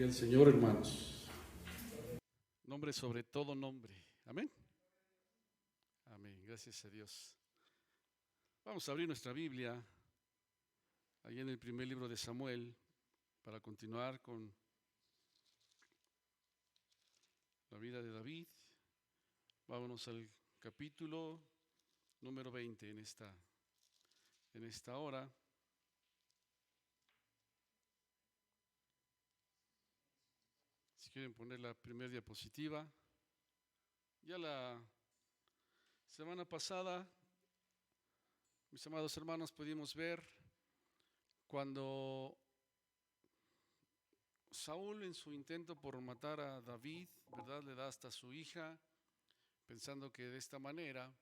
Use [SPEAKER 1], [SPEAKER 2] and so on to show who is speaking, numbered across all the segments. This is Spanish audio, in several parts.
[SPEAKER 1] Gloria al Señor, hermanos. Nombre sobre todo nombre. Amén. Amén. Gracias a Dios. Vamos a abrir nuestra Biblia ahí en el primer libro de Samuel para continuar con la vida de David. Vámonos al capítulo número 20 en esta hora. Si quieren poner la primera diapositiva. Ya la semana pasada, mis amados hermanos, pudimos ver cuando Saúl, en su intento por matar a David, ¿verdad?, le da hasta a su hija, pensando que de esta manera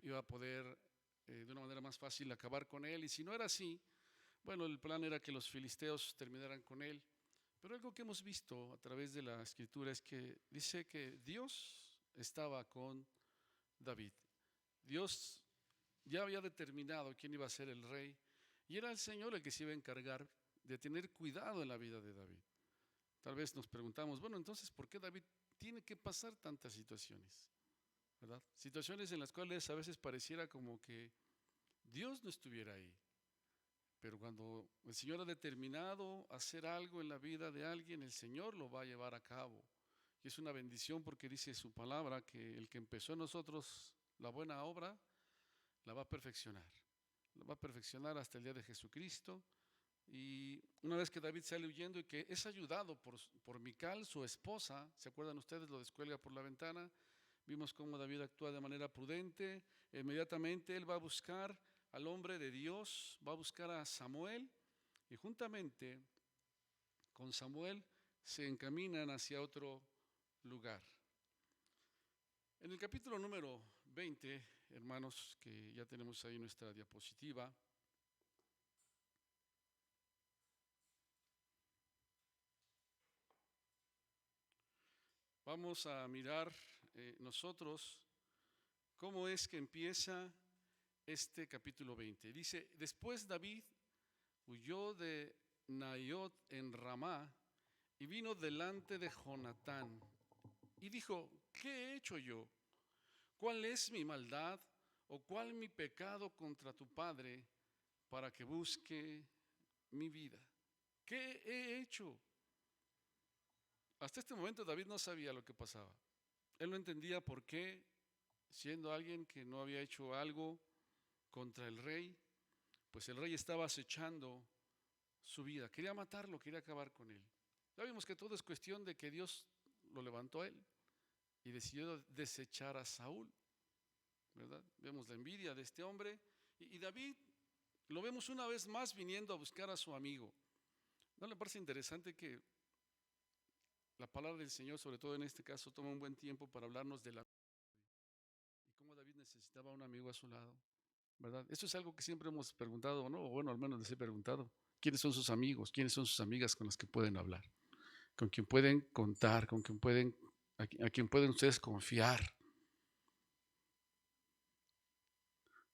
[SPEAKER 1] iba a poder de una manera más fácil acabar con él. Y si no era así, bueno, el plan era que los filisteos terminaran con él. Pero algo que hemos visto a través de la escritura es que dice que Dios estaba con David. Dios ya había determinado quién iba a ser el rey y era el Señor el que se iba a encargar de tener cuidado en la vida de David. Tal vez nos preguntamos, bueno, entonces, ¿por qué David tiene que pasar tantas situaciones? ¿Verdad? Situaciones en las cuales a veces pareciera como que Dios no estuviera ahí. Pero cuando el Señor ha determinado hacer algo en la vida de alguien, el Señor lo va a llevar a cabo. Y es una bendición porque dice su palabra que el que empezó en nosotros la buena obra, la va a perfeccionar. La va a perfeccionar hasta el día de Jesucristo. Y una vez que David sale huyendo y que es ayudado por Mical, su esposa, ¿se acuerdan ustedes? Lo descuelga por la ventana. Vimos cómo David actúa de manera prudente. Inmediatamente él va a buscar al hombre de Dios, va a buscar a Samuel y juntamente con Samuel se encaminan hacia otro lugar. En el capítulo número 20, hermanos, que ya tenemos ahí nuestra diapositiva, vamos a mirar nosotros cómo es que empieza este capítulo 20. Dice, después David huyó de Naiot en Ramá y vino delante de Jonatán y dijo, ¿qué he hecho yo? ¿Cuál es mi maldad o cuál mi pecado contra tu padre para que busque mi vida? ¿Qué he hecho? Hasta este momento David no sabía lo que pasaba. Él no entendía por qué, siendo alguien que no había hecho algo contra el rey, pues el rey estaba acechando su vida. Quería matarlo, quería acabar con él. Ya vimos que todo es cuestión de que Dios lo levantó a él y decidió desechar a Saúl, ¿verdad? Vemos la envidia de este hombre y David lo vemos una vez más viniendo a buscar a su amigo. ¿No le parece interesante que la palabra del Señor, sobre todo en este caso, toma un buen tiempo para hablarnos de la y cómo David necesitaba un amigo a su lado, ¿verdad? Eso es algo que siempre hemos preguntado, ¿no? O bueno, al menos les he preguntado. ¿Quiénes son sus amigos? ¿Quiénes son sus amigas con las que pueden hablar? Con quien pueden contar, a quien pueden ustedes confiar.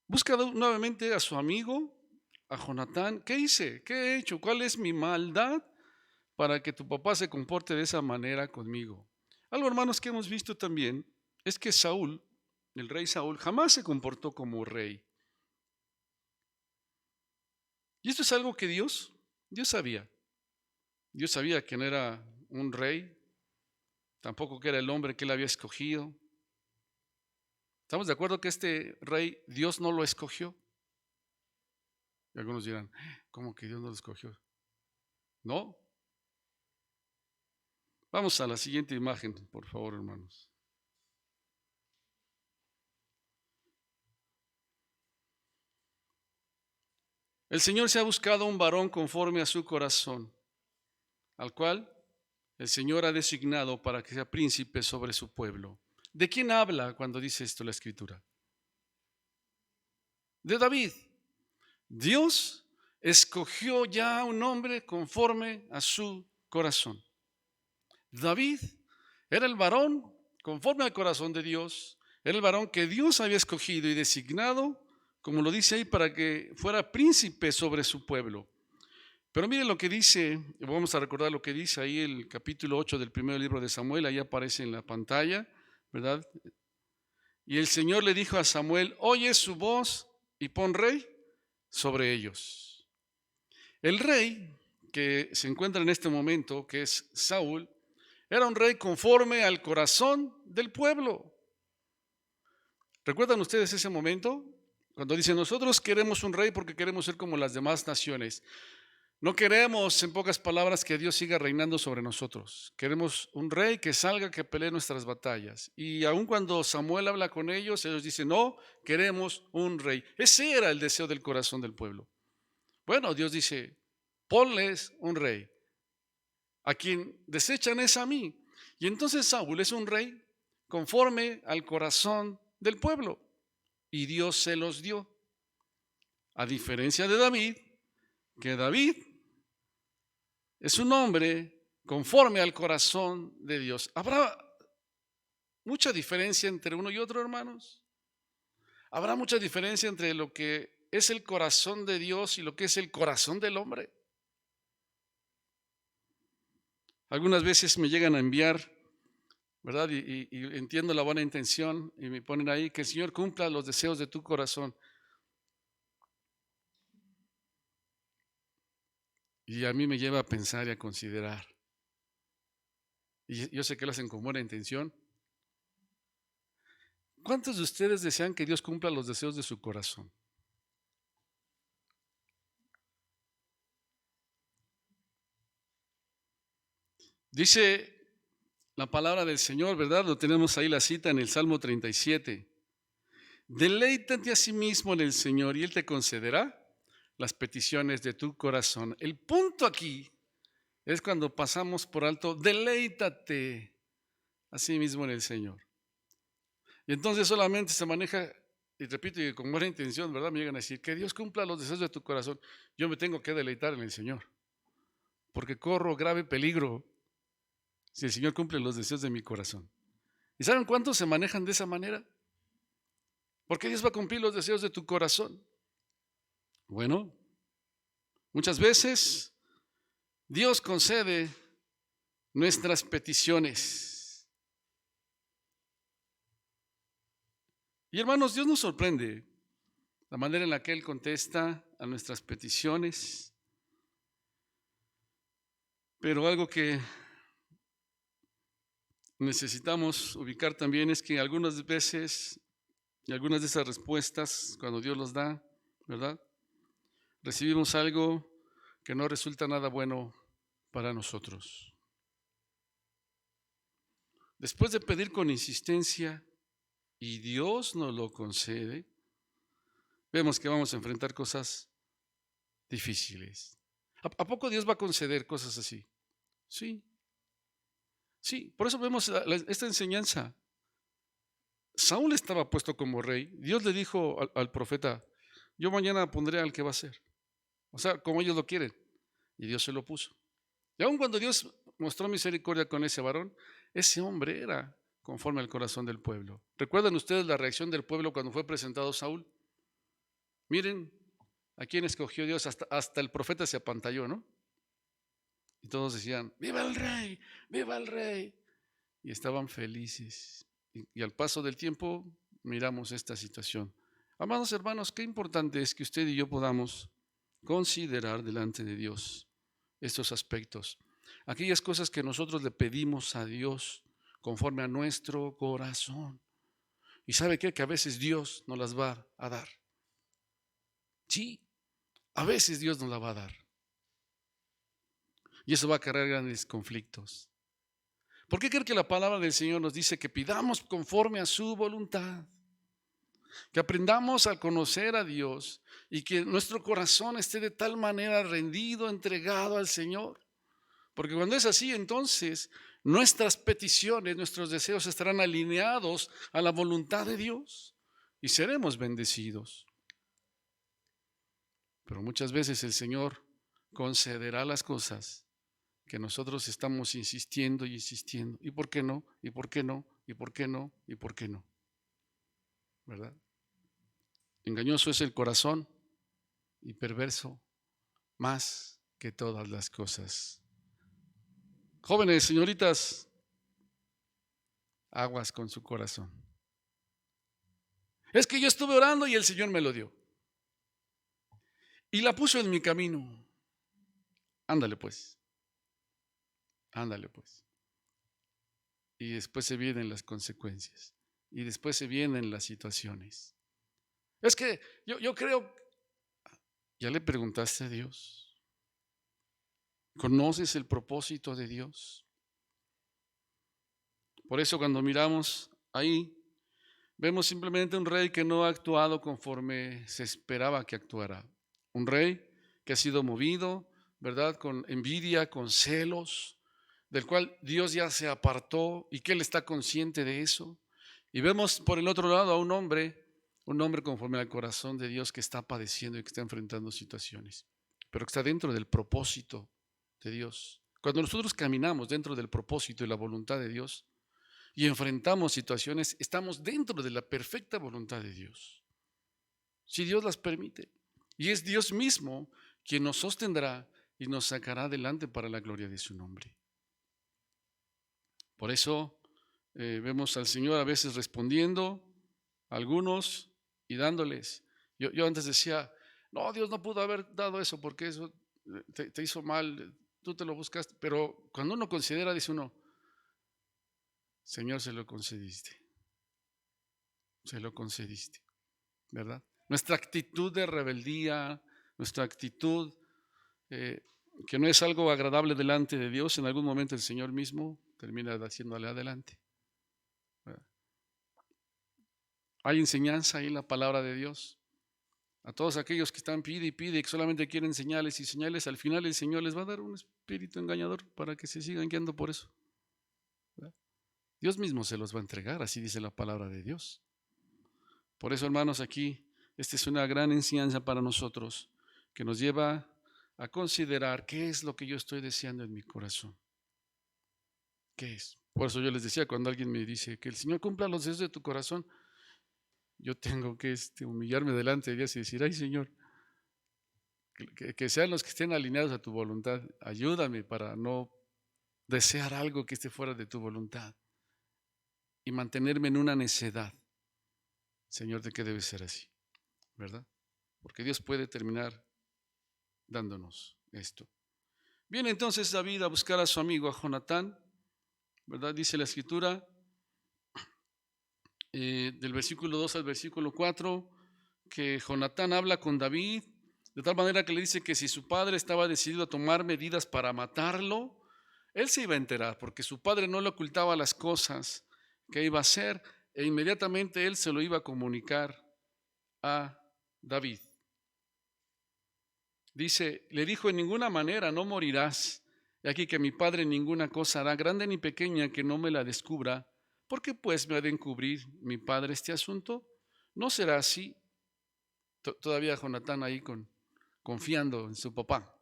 [SPEAKER 1] Busca nuevamente a su amigo, a Jonatán. ¿Qué hice? ¿Qué he hecho? ¿Cuál es mi maldad para que tu papá se comporte de esa manera conmigo? Algo, hermanos, que hemos visto también es que Saúl, el rey Saúl, jamás se comportó como rey. Y esto es algo que Dios sabía. Dios sabía que no era un rey, tampoco que era el hombre que él había escogido. ¿Estamos de acuerdo que este rey Dios no lo escogió? Y algunos dirán, ¿cómo que Dios no lo escogió? No. Vamos a la siguiente imagen, por favor, hermanos. El Señor se ha buscado un varón conforme a su corazón, al cual el Señor ha designado para que sea príncipe sobre su pueblo. ¿De quién habla cuando dice esto la Escritura? De David. Dios escogió ya un hombre conforme a su corazón. David era el varón conforme al corazón de Dios, era el varón que Dios había escogido y designado, como lo dice ahí, para que fuera príncipe sobre su pueblo. Pero miren lo que dice, vamos a recordar lo que dice ahí el capítulo 8 del primer libro de Samuel, ahí aparece en la pantalla, ¿verdad? Y el Señor le dijo a Samuel, oye su voz y pon rey sobre ellos. El rey que se encuentra en este momento, que es Saúl, era un rey conforme al corazón del pueblo. ¿Recuerdan ustedes ese momento? Cuando dicen, nosotros queremos un rey porque queremos ser como las demás naciones. No queremos, en pocas palabras, que Dios siga reinando sobre nosotros. Queremos un rey que salga, que pelee nuestras batallas. Y aun cuando Samuel habla con ellos dicen, no, queremos un rey. Ese era el deseo del corazón del pueblo. Bueno, Dios dice, ponles un rey. A quien desechan es a mí. Y entonces Saúl es un rey conforme al corazón del pueblo. Y Dios se los dio. A diferencia de David, que David es un hombre conforme al corazón de Dios. ¿Habrá mucha diferencia entre uno y otro, hermanos? ¿Habrá mucha diferencia entre lo que es el corazón de Dios y lo que es el corazón del hombre? Algunas veces me llegan a enviar, ¿verdad? Y entiendo la buena intención y me ponen ahí que el Señor cumpla los deseos de tu corazón. Y a mí me lleva a pensar y a considerar. Y yo sé que lo hacen con buena intención. ¿Cuántos de ustedes desean que Dios cumpla los deseos de su corazón? Dice la palabra del Señor, ¿verdad? Lo tenemos ahí la cita en el Salmo 37. Deleítate a sí mismo en el Señor y Él te concederá las peticiones de tu corazón. El punto aquí es cuando pasamos por alto, deleítate a sí mismo en el Señor. Y entonces solamente se maneja, y repito, y con buena intención, ¿verdad? Me llegan a decir, que Dios cumpla los deseos de tu corazón. Yo me tengo que deleitar en el Señor, porque corro grave peligro si el Señor cumple los deseos de mi corazón. ¿Y saben cuántos se manejan de esa manera? Porque Dios va a cumplir los deseos de tu corazón. Bueno, muchas veces Dios concede nuestras peticiones. Y hermanos, Dios nos sorprende la manera en la que Él contesta a nuestras peticiones. Pero algo que necesitamos ubicar también es que algunas veces y algunas de esas respuestas, cuando Dios los da, ¿verdad? Recibimos algo que no resulta nada bueno para nosotros. Después de pedir con insistencia y Dios nos lo concede, vemos que vamos a enfrentar cosas difíciles. ¿A poco Dios va a conceder cosas así? Sí, sí, por eso vemos esta enseñanza. Saúl estaba puesto como rey. Dios le dijo al profeta, yo mañana pondré al que va a ser. O sea, como ellos lo quieren. Y Dios se lo puso. Y aun cuando Dios mostró misericordia con ese varón, ese hombre era conforme al corazón del pueblo. ¿Recuerdan ustedes la reacción del pueblo cuando fue presentado Saúl? Miren a quién escogió Dios, hasta el profeta se apantalló, ¿no? Y todos decían, ¡viva el rey! ¡Viva el rey! Y estaban felices. Y al paso del tiempo miramos esta situación. Amados hermanos, qué importante es que usted y yo podamos considerar delante de Dios estos aspectos. Aquellas cosas que nosotros le pedimos a Dios conforme a nuestro corazón. ¿Y sabe qué? Que a veces Dios nos las va a dar. Sí, a veces Dios nos la va a dar. Y eso va a crear grandes conflictos. ¿Por qué cree que la palabra del Señor nos dice que pidamos conforme a su voluntad? Que aprendamos a conocer a Dios y que nuestro corazón esté de tal manera rendido, entregado al Señor. Porque cuando es así, entonces nuestras peticiones, nuestros deseos estarán alineados a la voluntad de Dios y seremos bendecidos. Pero muchas veces el Señor concederá las cosas que nosotros estamos insistiendo y insistiendo. ¿Y por qué no? ¿Y por qué no? ¿Y por qué no? ¿Y por qué no? ¿Verdad? Engañoso es el corazón y perverso más que todas las cosas. Jóvenes, señoritas, aguas con su corazón. Es que yo estuve orando y el Señor me lo dio. Y la puso en mi camino. Ándale pues, ándale pues. Y después se vienen las consecuencias. Y después se vienen las situaciones. Es que yo creo, ¿ya le preguntaste a Dios? ¿Conoces el propósito de Dios? Por eso cuando miramos ahí, vemos simplemente un rey que no ha actuado conforme se esperaba que actuara. Un rey que ha sido movido, ¿verdad? Con envidia, con celos, del cual Dios ya se apartó y que él está consciente de eso. Y vemos por el otro lado a un hombre conforme al corazón de Dios que está padeciendo y que está enfrentando situaciones, pero que está dentro del propósito de Dios. Cuando nosotros caminamos dentro del propósito y la voluntad de Dios y enfrentamos situaciones, estamos dentro de la perfecta voluntad de Dios, si Dios las permite. Y es Dios mismo quien nos sostendrá y nos sacará adelante para la gloria de su nombre. Por eso vemos al Señor a veces respondiendo a algunos y dándoles. Yo antes decía, no, Dios no pudo haber dado eso porque eso te hizo mal, tú te lo buscaste. Pero cuando uno considera, dice uno, Señor, se lo concediste, ¿verdad? Nuestra actitud de rebeldía, nuestra actitud que no es algo agradable delante de Dios, en algún momento el Señor mismo termina haciéndole adelante. Hay enseñanza ahí en la palabra de Dios. A todos aquellos que están pide y pide, que solamente quieren señales y señales, al final el Señor les va a dar un espíritu engañador para que se sigan guiando por eso. ¿Verdad? Dios mismo se los va a entregar, así dice la palabra de Dios. Por eso, hermanos, aquí, esta es una gran enseñanza para nosotros, que nos lleva a considerar qué es lo que yo estoy deseando en mi corazón. ¿Qué es? Por eso yo les decía, cuando alguien me dice que el Señor cumpla los deseos de tu corazón, yo tengo que humillarme delante de Dios y decir, ay Señor, que sean los que estén alineados a tu voluntad. Ayúdame para no desear algo que esté fuera de tu voluntad y mantenerme en una necedad, Señor, de que debe ser así, ¿verdad? Porque Dios puede terminar dándonos esto. Viene entonces David a buscar a su amigo, a Jonatán, ¿verdad? Dice la escritura, del versículo 2 al versículo 4, que Jonatán habla con David, de tal manera que le dice que si su padre estaba decidido a tomar medidas para matarlo, él se iba a enterar, porque su padre no le ocultaba las cosas que iba a hacer, e inmediatamente él se lo iba a comunicar a David. Dice, le dijo, en ninguna manera no morirás. Y aquí que mi padre ninguna cosa hará, grande ni pequeña, que no me la descubra. ¿Por qué pues me ha de encubrir mi padre este asunto? No será así. Todavía Jonatán ahí confiando en su papá.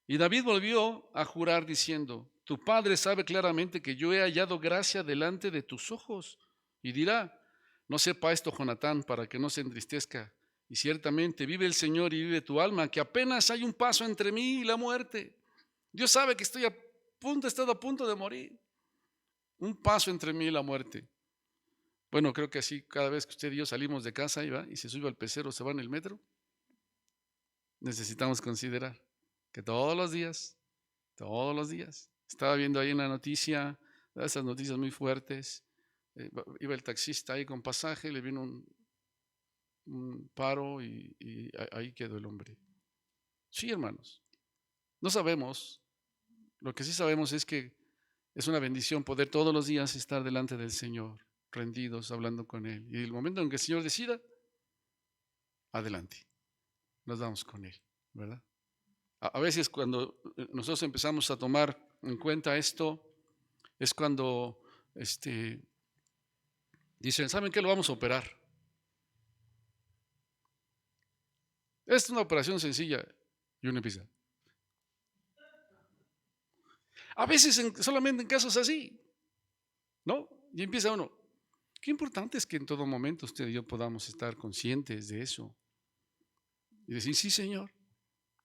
[SPEAKER 1] Y David volvió a jurar diciendo, tu padre sabe claramente que yo he hallado gracia delante de tus ojos. Y dirá, no sepa esto Jonatán, para que no se entristezca. Y ciertamente vive el Señor y vive tu alma, que apenas hay un paso entre mí y la muerte. Dios sabe que he estado a punto de morir. Un paso entre mí y la muerte. Bueno, creo que así cada vez que usted y yo salimos de casa y se sube al pecero, se va en el metro, necesitamos considerar que todos los días, estaba viendo ahí una noticia, esas noticias muy fuertes, iba el taxista ahí con pasaje, le vino un paro y ahí quedó el hombre. Sí, hermanos, no sabemos, lo que sí sabemos es que es una bendición poder todos los días estar delante del Señor, rendidos, hablando con Él. Y el momento en que el Señor decida, adelante, nos vamos con Él, ¿verdad? A veces cuando nosotros empezamos a tomar en cuenta esto, es cuando dicen, ¿saben qué? Lo vamos a operar. Es una operación sencilla y uno empieza. A veces solamente en casos así, ¿no? Y empieza uno. Qué importante es que en todo momento usted y yo podamos estar conscientes de eso. Y decir, sí, Señor,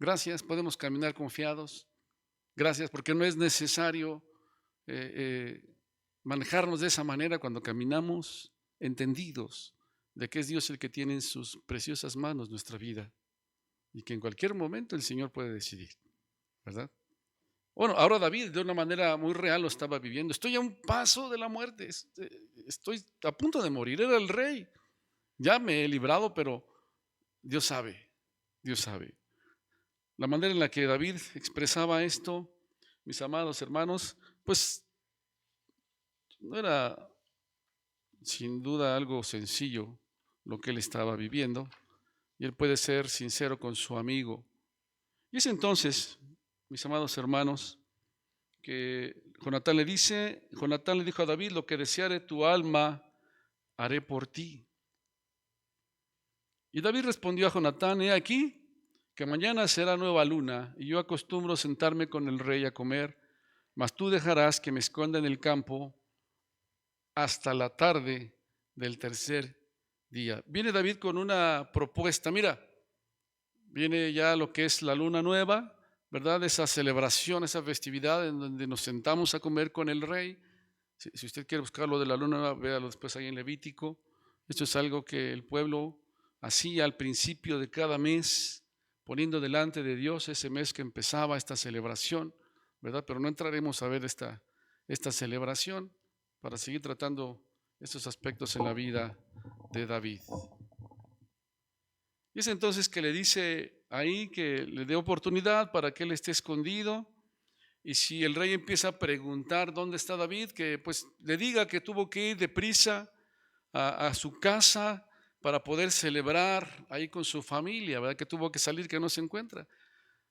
[SPEAKER 1] Gracias, podemos caminar confiados. Gracias, porque no es necesario manejarnos de esa manera cuando caminamos entendidos de que es Dios el que tiene en sus preciosas manos nuestra vida y que en cualquier momento el Señor puede decidir, ¿verdad? Bueno, ahora David de una manera muy real lo estaba viviendo. Estoy a un paso de la muerte, estoy a punto de morir, era el rey. Ya me he librado, pero Dios sabe, Dios sabe. La manera en la que David expresaba esto, mis amados hermanos, pues no era sin duda algo sencillo lo que él estaba viviendo, y él puede ser sincero con su amigo. Y es entonces, mis amados hermanos, que Jonatán le dijo a David: lo que deseare tu alma, haré por ti. Y David respondió a Jonatán: he aquí que mañana será nueva luna, y yo acostumbro sentarme con el rey a comer, mas tú dejarás que me esconda en el campo hasta la tarde del tercer día. Viene David con una propuesta. Mira, viene ya lo que es la luna nueva, ¿verdad? Esa celebración, esa festividad en donde nos sentamos a comer con el rey. Si usted quiere buscar lo de la luna nueva, véalo después ahí en Levítico. Esto es algo que el pueblo hacía al principio de cada mes, poniendo delante de Dios ese mes que empezaba esta celebración, ¿verdad? Pero no entraremos a ver esta celebración para seguir tratando estos aspectos en la vida de David. Y es entonces que le dice ahí que le dé oportunidad para que él esté escondido. Y si el rey empieza a preguntar dónde está David, que pues le diga que tuvo que ir deprisa a su casa para poder celebrar ahí con su familia, ¿verdad? Que tuvo que salir, que no se encuentra.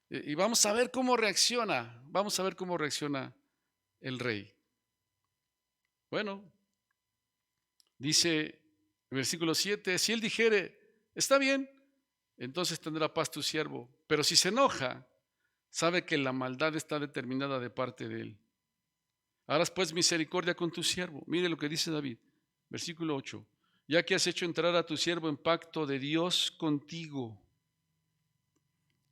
[SPEAKER 1] Y vamos a ver cómo reacciona, el rey. Bueno, dice el versículo 7, si él dijere, está bien, entonces tendrá paz tu siervo. Pero si se enoja, sabe que la maldad está determinada de parte de él. Harás pues misericordia con tu siervo. Mire lo que dice David, versículo 8. Ya que has hecho entrar a tu siervo en pacto de Dios contigo.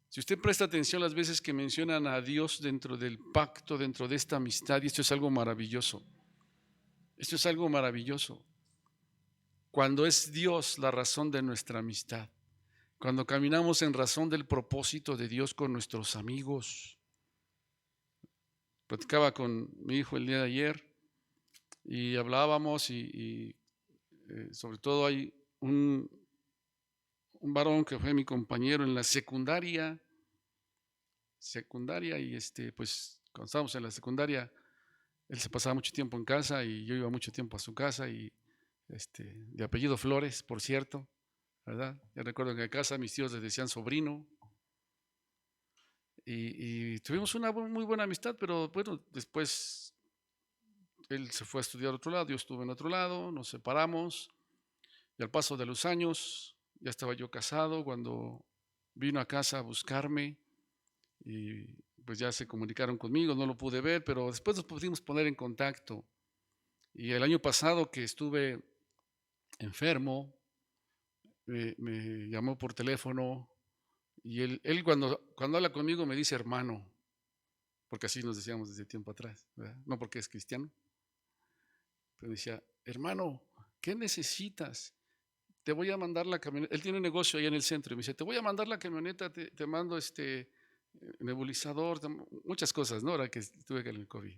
[SPEAKER 1] Si usted presta atención las veces que mencionan a Dios dentro del pacto, dentro de esta amistad, y esto es algo maravilloso. Esto es algo maravilloso. Cuando es Dios la razón de nuestra amistad. Cuando caminamos en razón del propósito de Dios con nuestros amigos. Platicaba con mi hijo el día de ayer y hablábamos y sobre todo hay un varón que fue mi compañero en la secundaria y pues cuando estábamos en la secundaria él se pasaba mucho tiempo en casa y yo iba mucho tiempo a su casa y de apellido Flores, por cierto, ¿verdad? Yo recuerdo que en casa mis tíos les decían sobrino y tuvimos una muy buena amistad, pero bueno, después él se fue a estudiar a otro lado, yo estuve en otro lado, nos separamos y al paso de los años ya estaba yo casado cuando vino a casa a buscarme y pues ya se comunicaron conmigo, no lo pude ver, pero después nos pudimos poner en contacto. Y el año pasado que estuve enfermo, me llamó por teléfono y él cuando habla conmigo me dice hermano, porque así nos decíamos desde tiempo atrás, ¿verdad? No porque es cristiano, pero decía, hermano, ¿qué necesitas? Te voy a mandar la camioneta. Él tiene un negocio ahí en el centro y me dice, te voy a mandar la camioneta, te mando nebulizador, muchas cosas, ¿no? Ahora que estuve con el COVID.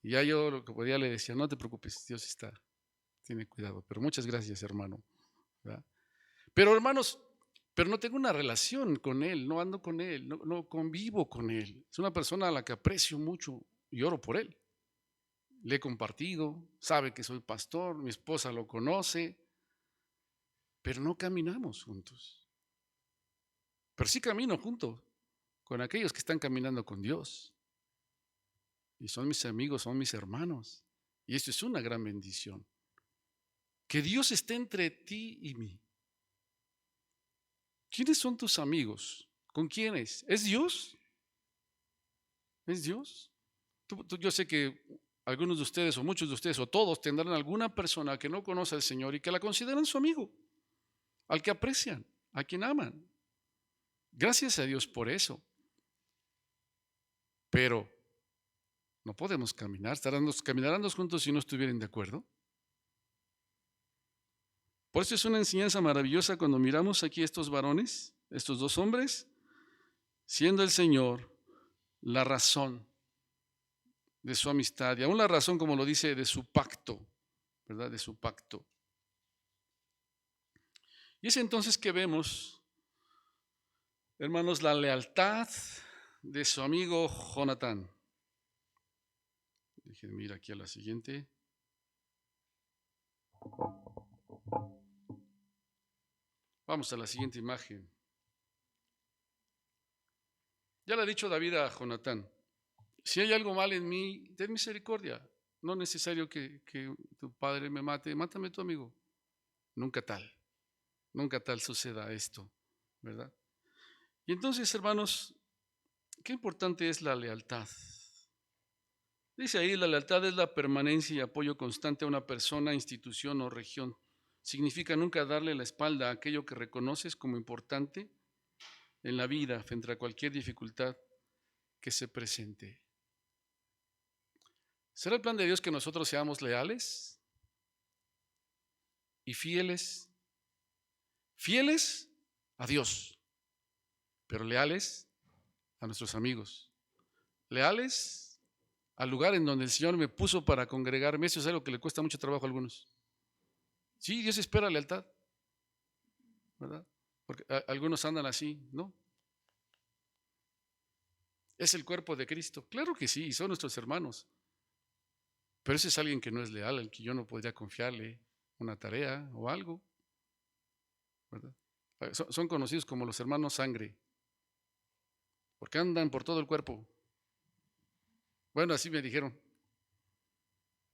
[SPEAKER 1] Y ya yo lo que podía le decía, no te preocupes, Dios tiene cuidado. Pero muchas gracias, hermano, ¿verdad? Pero hermanos, pero no tengo una relación con él, no ando con él, no convivo con él. Es una persona a la que aprecio mucho y oro por él. Le he compartido, sabe que soy pastor, mi esposa lo conoce, pero no caminamos juntos. Pero sí camino junto con aquellos que están caminando con Dios. Y son mis amigos, son mis hermanos. Y esto es una gran bendición. Que Dios esté entre ti y mí. ¿Quiénes son tus amigos? ¿Con quiénes? ¿Es Dios? ¿Es Dios? Yo sé que algunos de ustedes o muchos de ustedes o todos tendrán alguna persona que no conoce al Señor y que la consideran su amigo, al que aprecian, a quien aman. Gracias a Dios por eso. Pero no podemos caminar, caminarán dos juntos si no estuvieran de acuerdo. Por eso es una enseñanza maravillosa cuando miramos aquí a estos varones, estos dos hombres, siendo el Señor la razón de su amistad y aún la razón, como lo dice, de su pacto, ¿verdad? De su pacto. Y es entonces que vemos, hermanos, la lealtad de su amigo Jonatán. Déjenme ir aquí a la siguiente. Vamos a la siguiente imagen. Ya le ha dicho David a Jonatán, si hay algo mal en mí, ten misericordia. No es necesario que tu padre me mate, mátame tu amigo. Nunca tal suceda esto, ¿verdad? Y entonces, hermanos, qué importante es la lealtad. Dice ahí, la lealtad es la permanencia y apoyo constante a una persona, institución o región. Significa nunca darle la espalda a aquello que reconoces como importante en la vida frente a cualquier dificultad que se presente. ¿Será el plan de Dios que nosotros seamos leales y fieles? Fieles a Dios, pero leales a nuestros amigos. Leales al lugar en donde el Señor me puso para congregarme. Eso es algo que le cuesta mucho trabajo a algunos. Sí, Dios espera lealtad, ¿verdad? Porque algunos andan así, ¿no? Es el cuerpo de Cristo. Claro que sí, son nuestros hermanos. Pero ese es alguien que no es leal, al que yo no podría confiarle una tarea o algo, ¿verdad? Son conocidos como los hermanos sangre, porque andan por todo el cuerpo. Bueno, así me dijeron.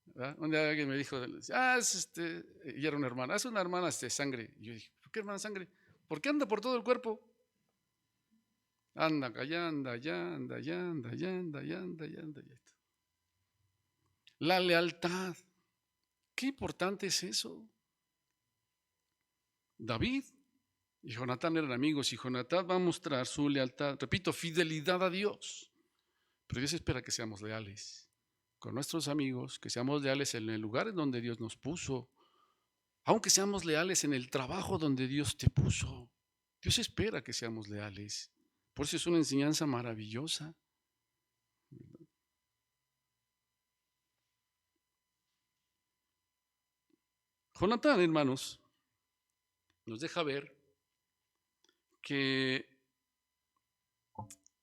[SPEAKER 1] ¿Verdad? Un día alguien me dijo, y era una hermana, es una hermana sangre. Y yo dije, ¿por qué hermana sangre? Porque anda por todo el cuerpo. Anda allá, anda allá, anda allá, anda allá, anda allá, anda allá, anda allá. La lealtad. Qué importante es eso. David y Jonatán eran amigos y Jonatán va a mostrar su lealtad, repito, fidelidad a Dios. Pero Dios espera que seamos leales con nuestros amigos, que seamos leales en el lugar en donde Dios nos puso, aunque seamos leales en el trabajo donde Dios te puso. Dios espera que seamos leales. Por eso es una enseñanza maravillosa. Jonatán, hermanos, nos deja ver que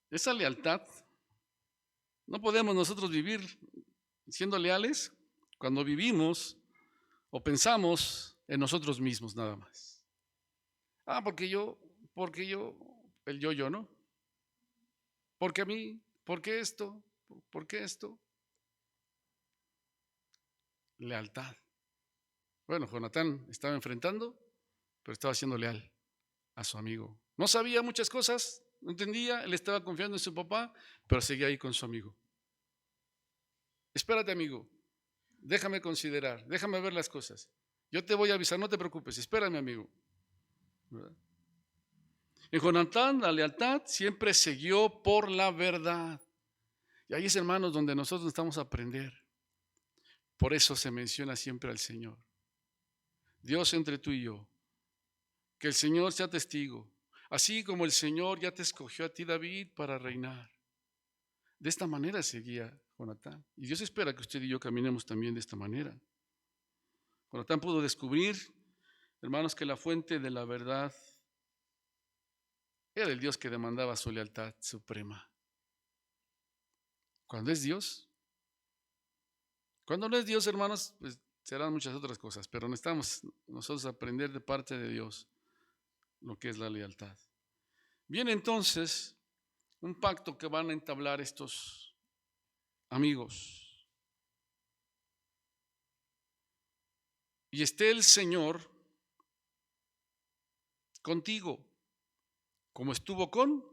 [SPEAKER 1] esa lealtad no podemos nosotros vivir siendo leales cuando vivimos o pensamos en nosotros mismos nada más. Porque yo, el yo, ¿no? Porque a mí, porque esto, porque esto. Lealtad. Bueno, Jonatán estaba enfrentando, pero estaba siendo leal a su amigo. No sabía muchas cosas, no entendía, él estaba confiando en su papá, pero seguía ahí con su amigo. Espérate, amigo, déjame considerar, déjame ver las cosas. Yo te voy a avisar, no te preocupes, espérame, amigo. ¿Verdad? En Jonatán la lealtad siempre siguió por la verdad. Y ahí es, hermanos, donde nosotros necesitamos aprender. Por eso se menciona siempre al Señor. Dios entre tú y yo. Que el Señor sea testigo. Así como el Señor ya te escogió a ti, David, para reinar. De esta manera seguía Jonatán. Y Dios espera que usted y yo caminemos también de esta manera. Jonatán pudo descubrir, hermanos, que la fuente de la verdad era el Dios que demandaba su lealtad suprema. Cuando es Dios, cuando no es Dios, hermanos, pues serán muchas otras cosas, pero necesitamos nosotros aprender de parte de Dios lo que es la lealtad. Viene entonces un pacto que van a entablar estos amigos. Y esté el Señor contigo, como estuvo con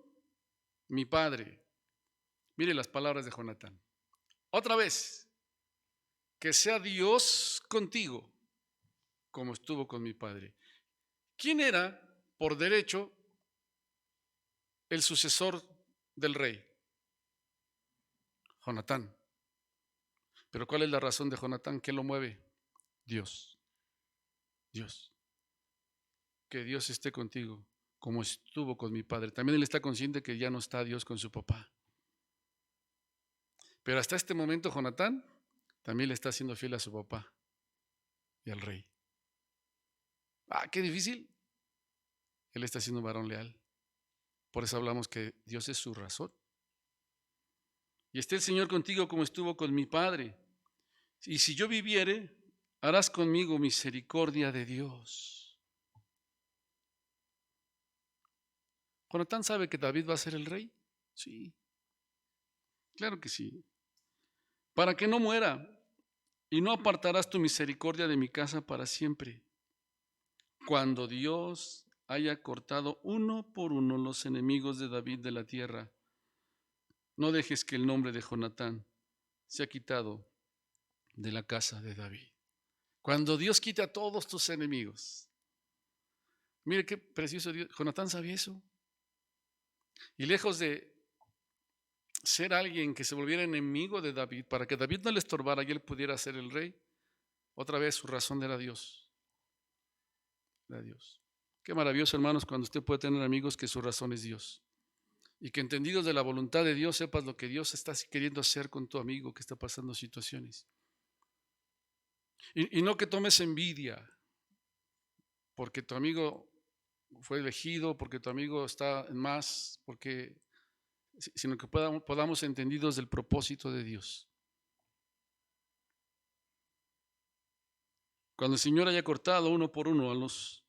[SPEAKER 1] mi padre. Mire las palabras de Jonatán. Otra vez, que sea Dios contigo, como estuvo con mi padre. ¿Quién era, por derecho, el sucesor del rey? Jonatán. Pero ¿cuál es la razón de Jonatán? ¿Qué lo mueve? Dios. Dios. Que Dios esté contigo, como estuvo con mi padre. También él está consciente que ya no está Dios con su papá. Pero hasta este momento Jonatán también le está siendo fiel a su papá y al rey. Qué difícil. Él está siendo un varón leal. Por eso hablamos que Dios es su razón. Y esté el Señor contigo como estuvo con mi padre. Y si yo viviere, harás conmigo misericordia de Dios. Jonatán sabe que David va a ser el rey. Sí, claro que sí. Para que no muera, y no apartarás tu misericordia de mi casa para siempre. Cuando Dios haya cortado uno por uno los enemigos de David de la tierra, no dejes que el nombre de Jonatán sea quitado de la casa de David. Cuando Dios quite a todos tus enemigos. Mire qué precioso Dios. Jonatán sabía eso. Y lejos de ser alguien que se volviera enemigo de David, para que David no le estorbara y él pudiera ser el rey, otra vez su razón era Dios. Era Dios. Qué maravilloso, hermanos, cuando usted puede tener amigos que su razón es Dios. Y que entendidos de la voluntad de Dios, sepas lo que Dios está queriendo hacer con tu amigo que está pasando situaciones. Y no que tomes envidia porque tu amigo fue elegido, porque tu amigo está en más, sino que podamos entendidos del propósito de Dios. Cuando el Señor haya cortado uno por uno a los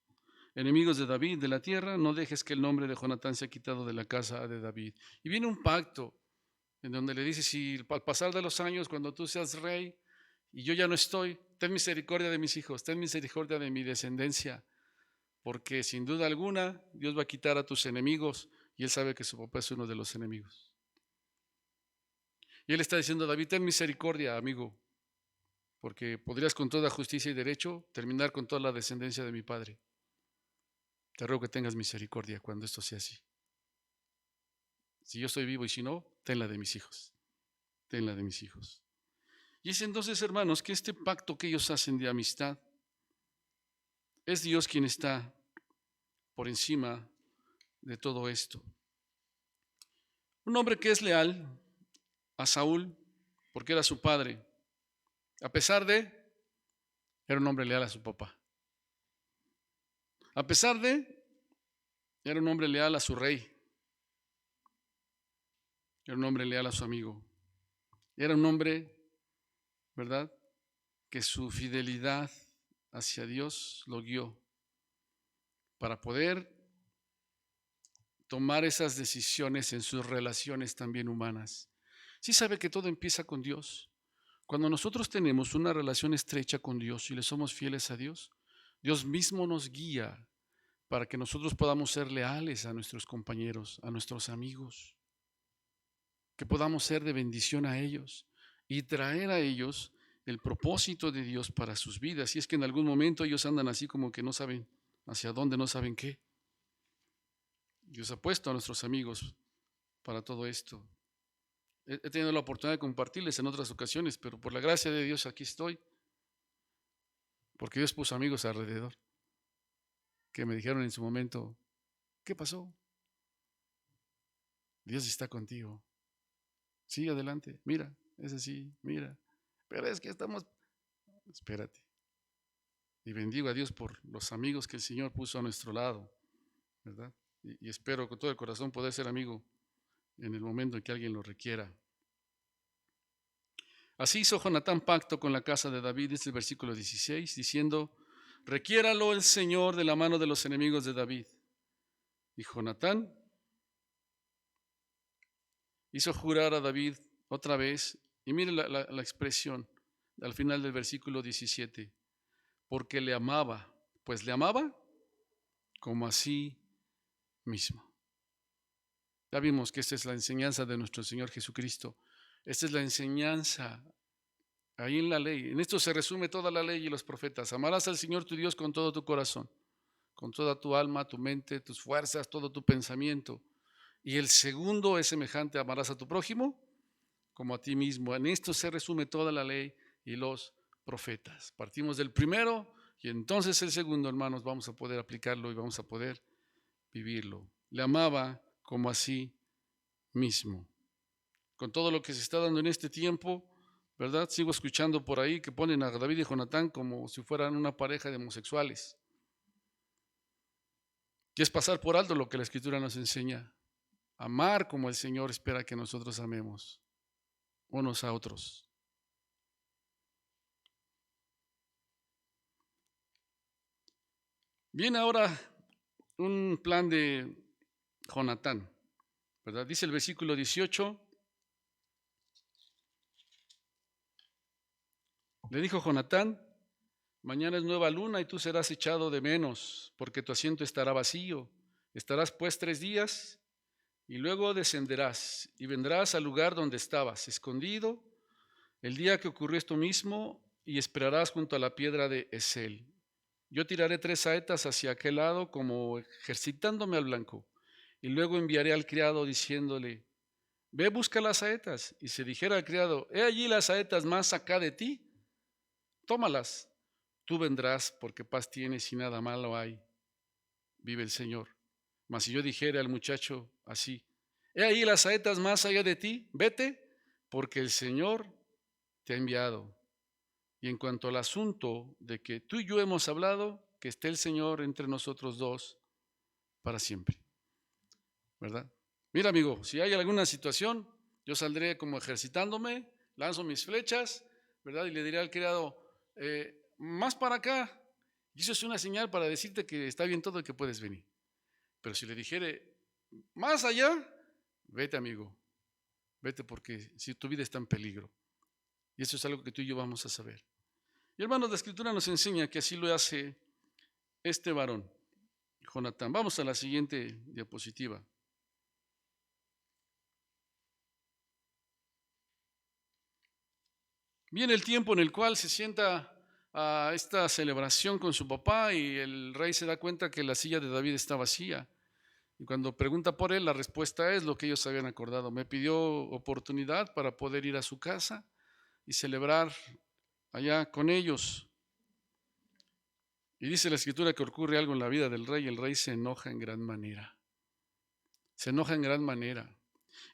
[SPEAKER 1] enemigos de David de la tierra, no dejes que el nombre de Jonatán sea quitado de la casa de David. Y viene un pacto en donde le dice, si al pasar de los años, cuando tú seas rey y yo ya no estoy, ten misericordia de mis hijos, ten misericordia de mi descendencia, porque sin duda alguna Dios va a quitar a tus enemigos y él sabe que su papá es uno de los enemigos. Y él está diciendo a David, ten misericordia, amigo, porque podrías con toda justicia y derecho terminar con toda la descendencia de mi padre. Te ruego que tengas misericordia cuando esto sea así. Si yo estoy vivo y si no, tenla de mis hijos. Tenla de mis hijos. Y es entonces, hermanos, que este pacto que ellos hacen de amistad, es Dios quien está por encima de todo esto. Un hombre que es leal a Saúl, porque era su padre, a pesar de, era un hombre leal a su papá. A pesar de, era un hombre leal a su rey. Era un hombre leal a su amigo. Era un hombre, ¿verdad?, que su fidelidad hacia Dios lo guió para poder tomar esas decisiones en sus relaciones también humanas. Sí sabe que todo empieza con Dios. Cuando nosotros tenemos una relación estrecha con Dios y le somos fieles a Dios, Dios mismo nos guía para que nosotros podamos ser leales a nuestros compañeros, a nuestros amigos, que podamos ser de bendición a ellos y traer a ellos el propósito de Dios para sus vidas. Si es que en algún momento ellos andan así como que no saben hacia dónde, no saben qué. Dios ha puesto a nuestros amigos para todo esto. He tenido la oportunidad de compartirles en otras ocasiones, pero por la gracia de Dios aquí estoy, porque Dios puso amigos alrededor que me dijeron en su momento, ¿qué pasó? Dios está contigo. Sí, adelante, mira, es así, mira. Pero es que espérate. Y bendigo a Dios por los amigos que el Señor puso a nuestro lado, ¿verdad? Y espero con todo el corazón poder ser amigo en el momento en que alguien lo requiera. Así hizo Jonatán pacto con la casa de David, es el versículo 16, diciendo, requiéralo el Señor de la mano de los enemigos de David. Y Jonatán hizo jurar a David otra vez, y mire la expresión al final del versículo 17, porque le amaba, pues le amaba como a sí mismo. Ya vimos que esta es la enseñanza de nuestro Señor Jesucristo. Esta es la enseñanza ahí en la ley. En esto se resume toda la ley y los profetas. Amarás al Señor tu Dios con todo tu corazón, con toda tu alma, tu mente, tus fuerzas, todo tu pensamiento. Y el segundo es semejante: amarás a tu prójimo como a ti mismo. En esto se resume toda la ley y los profetas. Partimos del primero y entonces el segundo, hermanos, vamos a poder aplicarlo y vamos a poder vivirlo. Le amaba como a sí mismo. Con todo lo que se está dando en este tiempo, ¿verdad? Sigo escuchando por ahí que ponen a David y Jonatán como si fueran una pareja de homosexuales. Que es pasar por alto lo que la Escritura nos enseña. Amar como el Señor espera que nosotros amemos unos a otros. Viene ahora un plan de Jonatán, ¿verdad? Dice el versículo 18. Le dijo Jonatán: mañana es nueva luna y tú serás echado de menos, porque tu asiento estará vacío. Estarás pues 3 días y luego descenderás y vendrás al lugar donde estabas escondido el día que ocurrió esto mismo y esperarás junto a la piedra de Esel. Yo tiraré 3 saetas hacia aquel lado como ejercitándome al blanco y luego enviaré al criado diciéndole: ve, busca las saetas. Y se dijera al criado: he allí las saetas más acá de ti, tómalas. Tú vendrás, porque paz tienes y nada malo hay, vive el Señor. Mas si yo dijere al muchacho así: he ahí las saetas más allá de ti, vete, porque el Señor te ha enviado. Y en cuanto al asunto de que tú y yo hemos hablado, que esté el Señor entre nosotros dos para siempre. ¿Verdad? Mira, amigo, si hay alguna situación, yo saldré como ejercitándome, lanzo mis flechas, ¿verdad? Y le diré al criado: más para acá. Y eso es una señal para decirte que está bien todo y que puedes venir. Pero si le dijere: más allá, vete, amigo, vete, porque si tu vida está en peligro. Y eso es algo que tú y yo vamos a saber. Y hermanos, la Escritura nos enseña que así lo hace este varón, Jonatán. Vamos a la siguiente diapositiva. Viene el tiempo en el cual se sienta a esta celebración con su papá y el rey se da cuenta que la silla de David está vacía. Y cuando pregunta por él, la respuesta es lo que ellos habían acordado. Me pidió oportunidad para poder ir a su casa y celebrar allá con ellos. Y dice la Escritura que ocurre algo en la vida del rey y el rey se enoja en gran manera. Se enoja en gran manera.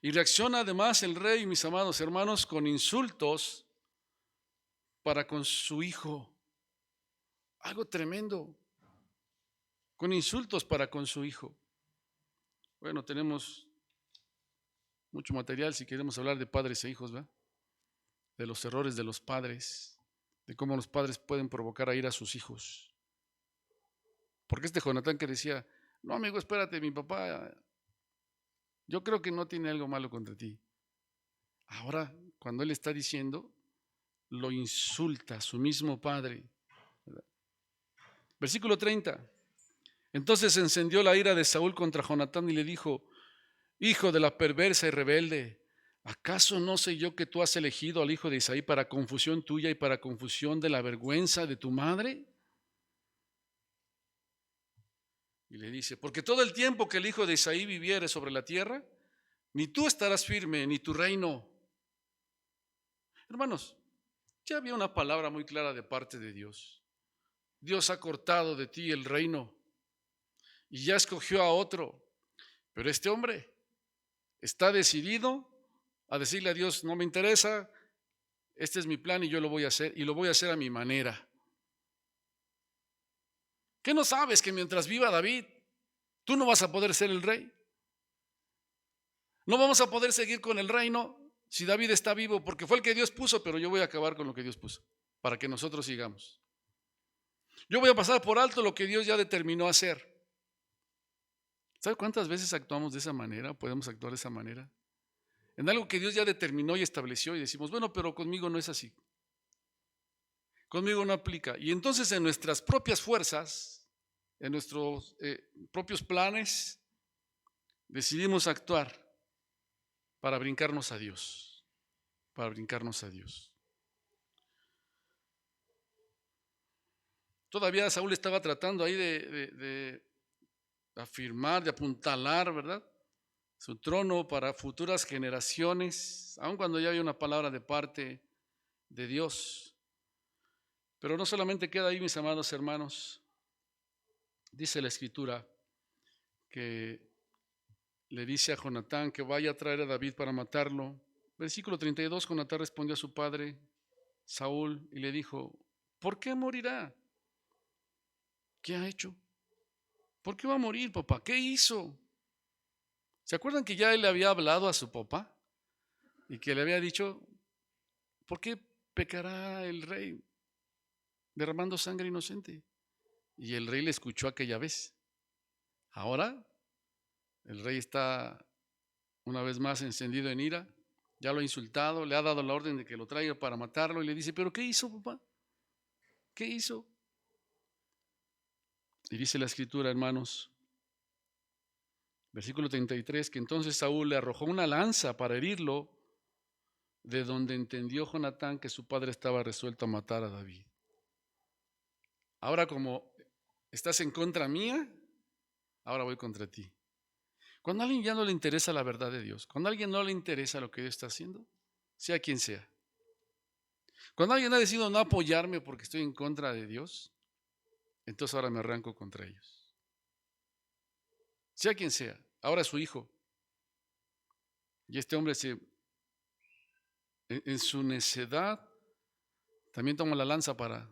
[SPEAKER 1] Y reacciona además el rey, mis amados hermanos, con insultos para con su hijo. Algo tremendo. Con insultos para con su hijo. Bueno, tenemos mucho material si queremos hablar de padres e hijos, ¿verdad? De los errores de los padres, de cómo los padres pueden provocar a ir a sus hijos. Porque este Jonatán que decía: no, amigo, espérate, mi papá, yo creo que no tiene algo malo contra ti. Ahora, cuando él está diciendo, lo insulta a su mismo padre. ¿Verdad? Versículo 30. Entonces se encendió la ira de Saúl contra Jonatán y le dijo: hijo de la perversa y rebelde, ¿acaso no sé yo que tú has elegido al hijo de Isaí para confusión tuya y para confusión de la vergüenza de tu madre? Y le dice: porque todo el tiempo que el hijo de Isaí viviere sobre la tierra, ni tú estarás firme, ni tu reino. Hermanos, ya había una palabra muy clara de parte de Dios. Dios ha cortado de ti el reino y ya escogió a otro. Pero este hombre está decidido a decirle a Dios: no me interesa, este es mi plan y yo lo voy a hacer, y lo voy a hacer a mi manera. ¿Qué no sabes que mientras viva David, tú no vas a poder ser el rey? No vamos a poder seguir con el reino si David está vivo, porque fue el que Dios puso, pero yo voy a acabar con lo que Dios puso, para que nosotros sigamos. Yo voy a pasar por alto lo que Dios ya determinó hacer. ¿Sabe cuántas veces actuamos de esa manera? Podemos actuar de esa manera. En algo que Dios ya determinó y estableció y decimos: bueno, pero conmigo no es así. Conmigo no aplica. Y entonces en nuestras propias fuerzas, en nuestros propios planes, decidimos actuar para brincarnos a Dios. Para brincarnos a Dios. Todavía Saúl estaba tratando ahí de afirmar, de apuntalar, ¿verdad? su trono para futuras generaciones, aun cuando ya hay una palabra de parte de Dios. Pero no solamente queda ahí, mis amados hermanos. Dice la Escritura que le dice a Jonatán que vaya a traer a David para matarlo. Versículo 32, Jonatán respondió a su padre Saúl y le dijo: ¿por qué morirá? ¿Qué ha hecho? ¿Por qué va a morir, papá? ¿Qué hizo? ¿Se acuerdan que ya él le había hablado a su papá? Y que le había dicho: ¿por qué pecará el rey derramando sangre inocente? Y el rey le escuchó aquella vez. Ahora el rey está una vez más encendido en ira, ya lo ha insultado, le ha dado la orden de que lo traiga para matarlo y le dice: ¿pero qué hizo, papá? ¿Qué hizo? Y dice la Escritura, hermanos, versículo 33, que entonces Saúl le arrojó una lanza para herirlo, de donde entendió Jonatán que su padre estaba resuelto a matar a David. Ahora, como estás en contra mía, ahora voy contra ti. Cuando a alguien ya no le interesa la verdad de Dios, cuando a alguien no le interesa lo que Dios está haciendo, sea quien sea, cuando alguien ha decidido no apoyarme porque estoy en contra de Dios, entonces ahora me arranco contra ellos. Sea quien sea, ahora es su hijo. Y este hombre en su necedad también toma la lanza para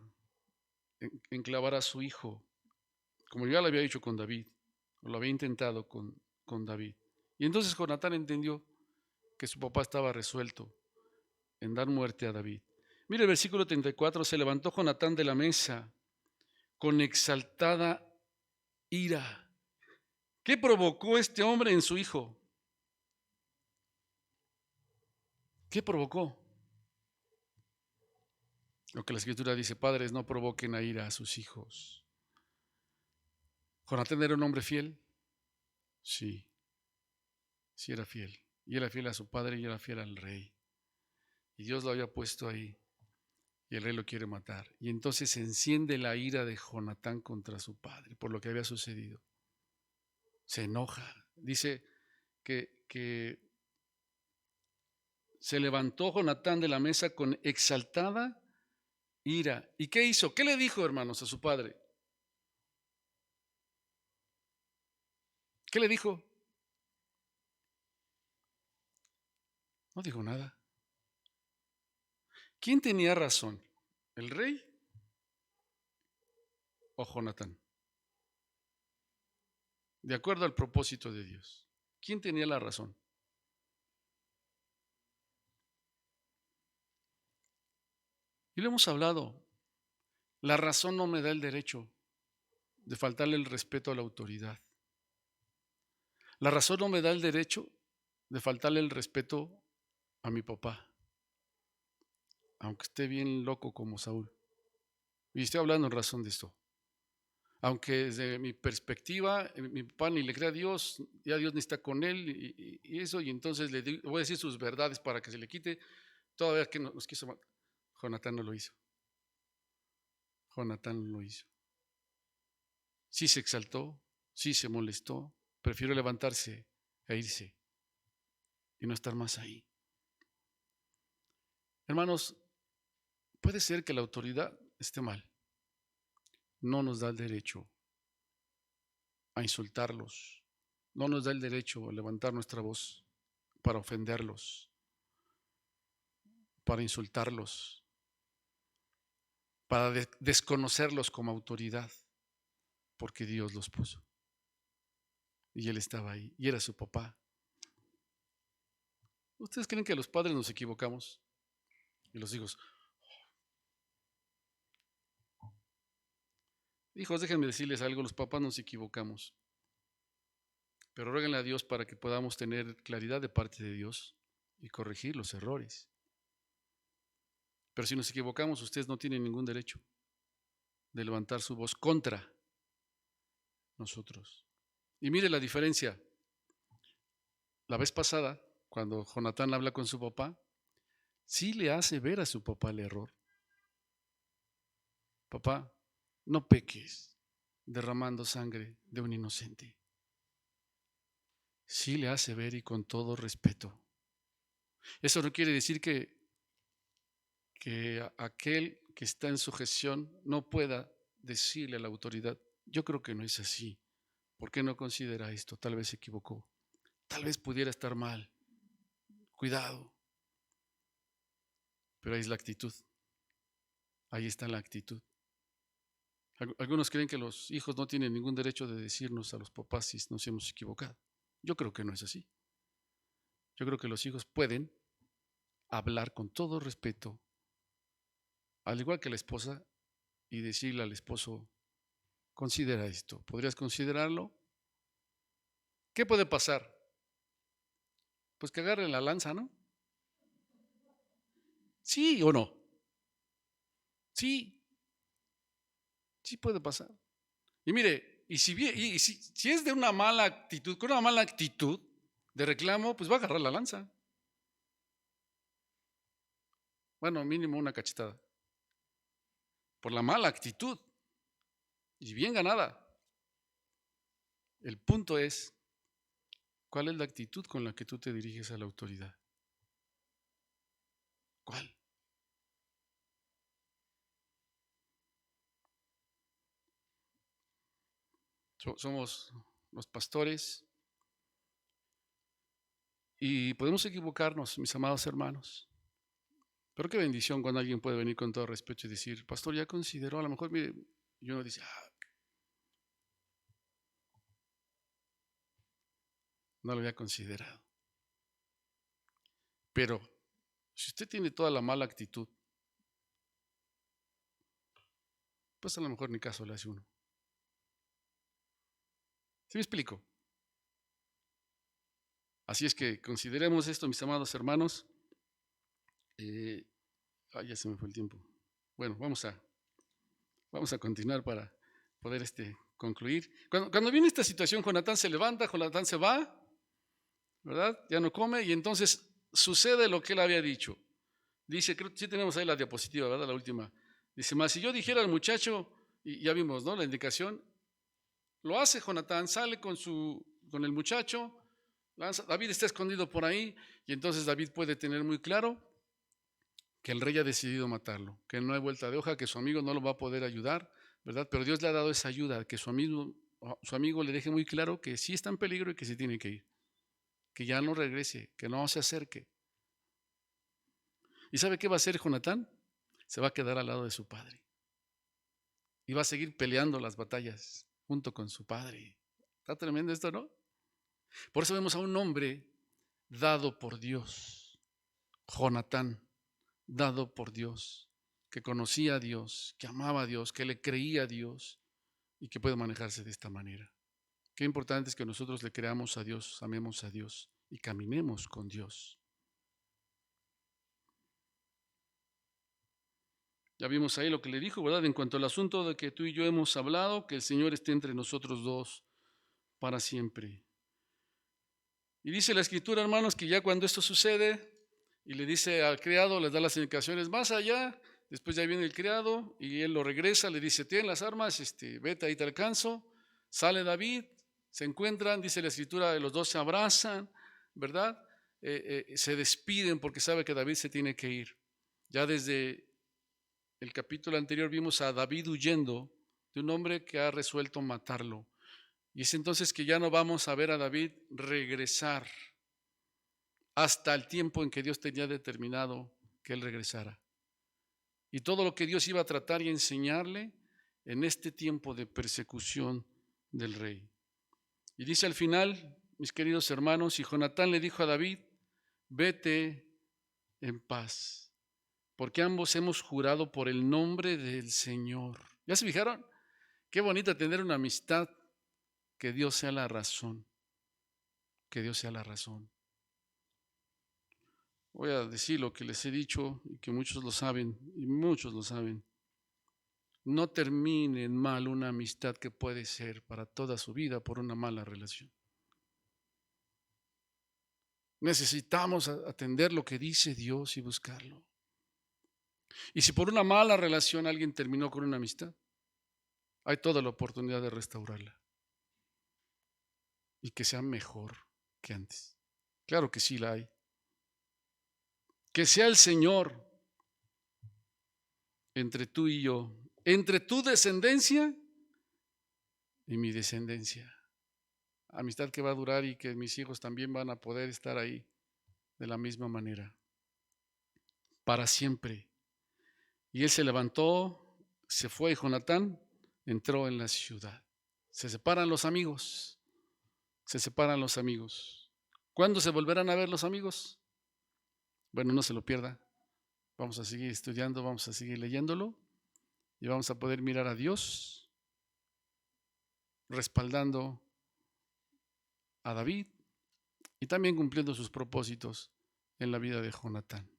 [SPEAKER 1] enclavar a su hijo, como ya lo había hecho con David, o lo había intentado con David. Y entonces Jonatán entendió que su papá estaba resuelto en dar muerte a David. Mire el versículo 34, se levantó Jonatán de la mesa con exaltada ira. ¿Qué provocó este hombre en su hijo? ¿Qué provocó? Lo que la Escritura dice: padres, no provoquen a ira a sus hijos. ¿Jonatán era un hombre fiel? Sí, sí era fiel. Y era fiel a su padre y era fiel al rey. Y Dios lo había puesto ahí. Y el rey lo quiere matar. Y entonces se enciende la ira de Jonatán contra su padre por lo que había sucedido. Se enoja. Dice que se levantó Jonatán de la mesa con exaltada ira. ¿Y qué hizo? ¿Qué le dijo, hermanos, a su padre? ¿Qué le dijo? No dijo nada. ¿Quién tenía razón? ¿El rey o Jonatán? De acuerdo al propósito de Dios. ¿Quién tenía la razón? Y lo hemos hablado. La razón no me da el derecho de faltarle el respeto a la autoridad. La razón no me da el derecho de faltarle el respeto a mi papá, aunque esté bien loco como Saúl. Y estoy hablando en razón de esto. Aunque desde mi perspectiva, mi papá ni le cree a Dios, ya Dios ni está con él y eso, y entonces voy a decir sus verdades para que se le quite. Todavía que nos quiso matar. Jonatán no lo hizo. Jonatán no lo hizo. Sí se exaltó, sí se molestó, prefirió levantarse e irse y no estar más ahí. Hermanos, puede ser que la autoridad esté mal. No nos da el derecho a insultarlos. No nos da el derecho a levantar nuestra voz para ofenderlos, para insultarlos, para desconocerlos como autoridad, porque Dios los puso. Y Él estaba ahí, y era su papá. ¿Ustedes creen que los padres nos equivocamos? Y los hijos: hijos, déjenme decirles algo, los papás nos equivocamos. Pero ruéganle a Dios para que podamos tener claridad de parte de Dios y corregir los errores. Pero si nos equivocamos, ustedes no tienen ningún derecho de levantar su voz contra nosotros. Y mire la diferencia. La vez pasada, cuando Jonatán habla con su papá, sí le hace ver a su papá el error. Papá, no peques derramando sangre de un inocente. sí le hace ver y con todo respeto. Eso no quiere decir que aquel que está en sujeción no pueda decirle a la autoridad. Yo creo que no es así. ¿Por qué no considera esto? Tal vez se equivocó. Tal vez pudiera estar mal. Cuidado. Pero ahí es la actitud. Ahí está la actitud. Algunos creen que los hijos no tienen ningún derecho de decirnos a los papás si nos hemos equivocado. Yo creo que no es así. Yo creo que los hijos pueden hablar con todo respeto, al igual que la esposa, y decirle al esposo, considera esto, ¿podrías considerarlo? ¿Qué puede pasar? Pues que agarre la lanza, ¿no? ¿Sí o no? Sí, sí puede pasar. Y mire, y si es de una mala actitud, con una mala actitud de reclamo, pues va a agarrar la lanza. Bueno, mínimo una cachetada. Por la mala actitud. Y bien ganada. El punto es, ¿cuál es la actitud con la que tú te diriges a la autoridad? ¿Cuál? Somos los pastores y podemos equivocarnos, mis amados hermanos. Pero qué bendición cuando alguien puede venir con todo respeto y decir, pastor, ya consideró, a lo mejor, mire, y uno dice, no lo había considerado. Pero si usted tiene toda la mala actitud, pues a lo mejor ni caso le hace uno. ¿Sí me explico? Así es que consideremos esto, mis amados hermanos. Ya se me fue el tiempo. Bueno, vamos a continuar para poder concluir. Cuando viene esta situación, Jonatán se levanta, Jonatán se va, ¿verdad? Ya no come y entonces sucede lo que él había dicho. Dice, creo que sí tenemos ahí la diapositiva, ¿verdad? La última. Dice, más si yo dijera al muchacho, y ya vimos, ¿no? La indicación, lo hace Jonatán, sale con el muchacho, David está escondido por ahí y entonces David puede tener muy claro que el rey ha decidido matarlo, que no hay vuelta de hoja, que su amigo no lo va a poder ayudar, ¿verdad? Pero Dios le ha dado esa ayuda, que su amigo le deje muy claro que sí está en peligro y que sí tiene que ir, que ya no regrese, que no se acerque. ¿Y sabe qué va a hacer Jonatán? Se va a quedar al lado de su padre y va a seguir peleando las batallas junto con su padre. Está tremendo esto, ¿no? Por eso vemos a un hombre dado por Dios, Jonatán, dado por Dios, que conocía a Dios, que amaba a Dios, que le creía a Dios y que puede manejarse de esta manera. Qué importante es que nosotros le creamos a Dios, amemos a Dios y caminemos con Dios. Ya vimos ahí lo que le dijo, ¿verdad? En cuanto al asunto de que tú y yo hemos hablado, que el Señor esté entre nosotros dos para siempre. Y dice la Escritura, hermanos, que ya cuando esto sucede y le dice al criado, les da las indicaciones más allá, después ya viene el criado y él lo regresa, le dice, ten las armas, vete, ahí te alcanzo. Sale David, se encuentran, dice la Escritura, los dos se abrazan, ¿verdad? Se despiden porque sabe que David se tiene que ir. Ya desde el capítulo anterior vimos a David huyendo de un hombre que ha resuelto matarlo. Y es entonces que ya no vamos a ver a David regresar hasta el tiempo en que Dios tenía determinado que él regresara. Y todo lo que Dios iba a tratar y enseñarle en este tiempo de persecución del rey. Y dice al final, mis queridos hermanos, y Jonatán le dijo a David, vete en paz, porque ambos hemos jurado por el nombre del Señor. ¿Ya se fijaron? Qué bonito tener una amistad. Que Dios sea la razón. Que Dios sea la razón. Voy a decir lo que les he dicho y que muchos lo saben, y muchos lo saben. No terminen mal una amistad que puede ser para toda su vida por una mala relación. Necesitamos atender lo que dice Dios y buscarlo. Y si por una mala relación alguien terminó con una amistad, hay toda la oportunidad de restaurarla y que sea mejor. que antes. Claro que sí la hay. Que sea el Señor entre tú y yo, entre tu descendencia y mi descendencia. Amistad que va a durar y que mis hijos también van a poder estar ahí de la misma manera, para siempre. Y él se levantó, se fue y Jonatán entró en la ciudad. Se separan los amigos, se separan los amigos. ¿Cuándo se volverán a ver los amigos? Bueno, no se lo pierda. Vamos a seguir estudiando, vamos a seguir leyéndolo y vamos a poder mirar a Dios respaldando a David y también cumpliendo sus propósitos en la vida de Jonatán.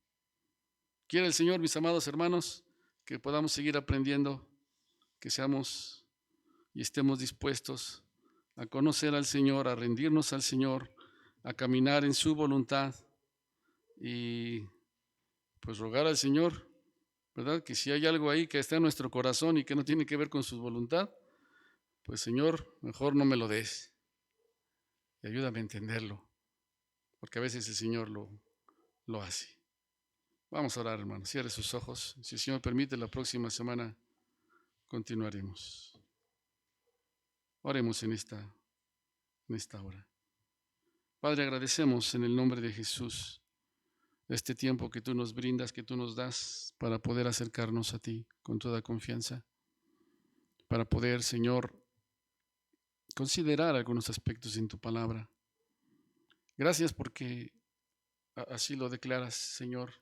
[SPEAKER 1] Quiere el Señor, mis amados hermanos, que podamos seguir aprendiendo, que seamos y estemos dispuestos a conocer al Señor, a rendirnos al Señor, a caminar en su voluntad y pues rogar al Señor, ¿verdad? Que si hay algo ahí que está en nuestro corazón y que no tiene que ver con su voluntad, pues Señor, mejor no me lo des. Y ayúdame a entenderlo, porque a veces el Señor lo hace. Vamos a orar, hermano. Cierre sus ojos. Si el Señor permite, la próxima semana continuaremos. Oremos en esta hora. Padre, agradecemos en el nombre de Jesús este tiempo que tú nos brindas, que tú nos das para poder acercarnos a ti con toda confianza, para poder, Señor, considerar algunos aspectos en tu palabra. Gracias porque así lo declaras, Señor,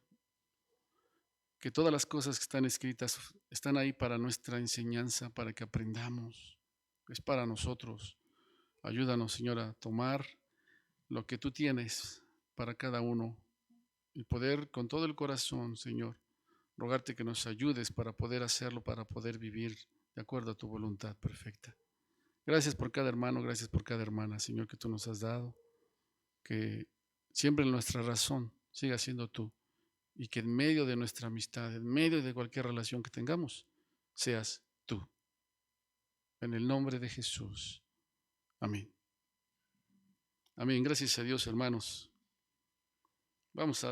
[SPEAKER 1] que todas las cosas que están escritas están ahí para nuestra enseñanza, para que aprendamos. Es para nosotros. Ayúdanos, Señor, a tomar lo que tú tienes para cada uno y poder con todo el corazón, Señor, rogarte que nos ayudes para poder hacerlo, para poder vivir de acuerdo a tu voluntad perfecta. Gracias por cada hermano, gracias por cada hermana, Señor, que tú nos has dado, que siempre nuestra razón siga siendo tú y que en medio de nuestra amistad, en medio de cualquier relación que tengamos, seas tú. En el nombre de Jesús. Amén. Amén. Gracias a Dios, hermanos. Vamos a